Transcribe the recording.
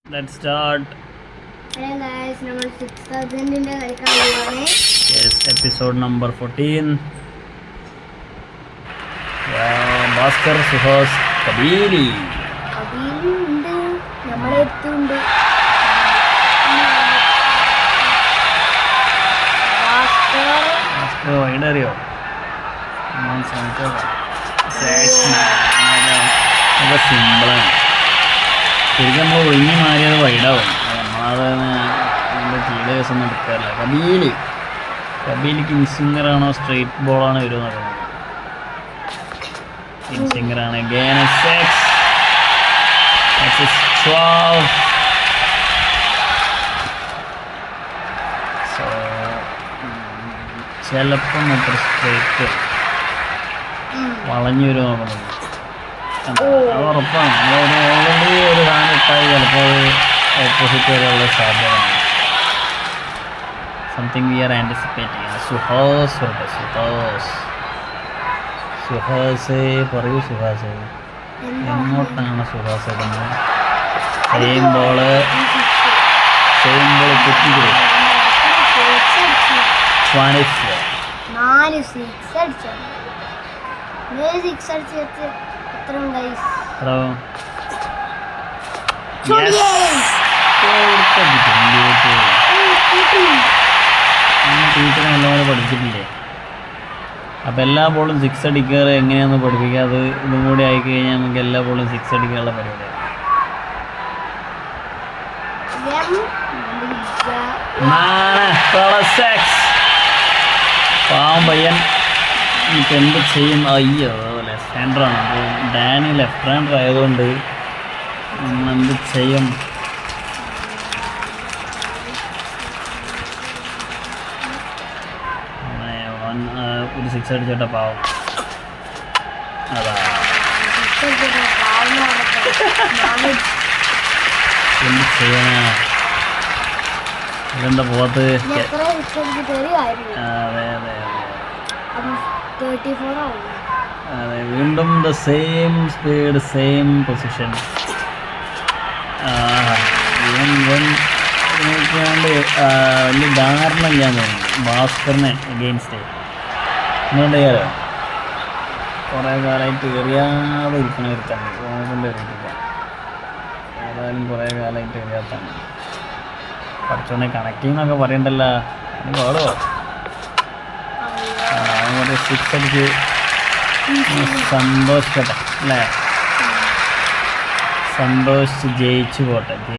Let's start. Hello guys, number 6000 in the Yes, episode number 14. Bhaskar Suhas Kabili. Kabili ഉണ്ട് നമ്മുടെ അടുത്തുണ്ട് Bhaskar wide അറിയോ അത് സിമ്പിളാണ് ശരിക്കും നമ്മൾ ഒഴിഞ്ഞു മാറിയത് വൈഡാവും നമ്മളത് അതിൻ്റെ കീഴ ദിവസം എടുക്കാറില്ല കബീല് കിങ്സിംഗറാണോ സ്ട്രേറ്റ് ബോളാണോ വരുമെന്ന് നോക്കുന്നത് കിങ്സിംഗറാണ് ചിലപ്പം അത്ര സ്ട്രേറ്റ് വളഞ്ഞു വരുമോ നോക്കുന്നത് അത് ഉറപ്പാണ് നമ്മളൊരു ഓൾറെഡി ഒരു സാധനം ഇട്ടാൽ ചിലപ്പോൾ ഓപ്പോസിറ്റ് വരെയുള്ള സാധ്യതയാണ് something we are anticipating Suhas പറയൂ സുഹാസ് എങ്ങോട്ടാണ് സുഹാസ് ഇടുന്നത് സെയിം ബോള് കുത്തിക്കോ 4 6 അടിച്ചു 6 അടിച്ചു എത്ര ഉണ്ടായി ടീച്ചർ നല്ലപോലെ പഠിച്ചിട്ടില്ലേ അപ്പം എല്ലാ ബോളും 6 അടിക്കാറ് എങ്ങനെയാണെന്ന് പഠിപ്പിക്കുക അത് ഇതും കൂടി ആയിക്കഴിഞ്ഞാൽ നമുക്ക് എല്ലാ ബോളും 6 അടിക്കാനുള്ള പരിപാടിയാണ് പാവം പയ്യൻ ഇപ്പം എന്ത് ചെയ്യും അയ്യോ ലെഫ്റ്റ് ഹാൻഡറാണ് അപ്പോൾ ഡാനി ലെഫ്റ്റ് ഹാൻഡർ ആയതുകൊണ്ട് എന്ത് ചെയ്യും ഒരു 6 അടിച്ചോട്ടെ പാവം അതാ എന്ത് ചെയ്യാനാ ഇതെന്താ പോകത്ത് അതെ വീണ്ടും the same speed same position നോക്കിയാണ്ട് വലിയ ധാരണ ഞാൻ തോന്നുന്നു ഭാസ്കറിനെ അഗെയിൻസ്റ്റ് എന്നുകൊണ്ട് ചെയ്യാലോ കുറേ കാലമായിട്ട് എറിയാതെ ഇരിക്കണ ഒരുത്താണ് കൊണ്ട് എറിയിട്ടില്ല ഏതായാലും കുറേ കാലമായിട്ട് എറിയാത്താണ് പഠിച്ചോനെ കണക്റ്റിംഗ് എന്നൊക്കെ പറയണ്ടല്ലോ എനിക്ക് പാടുമോ 6 അടിച്ച് സന്തോഷിക്കട്ടെ അല്ലേ സന്തോഷിച്ച് ജയിച്ചു പോട്ടെ.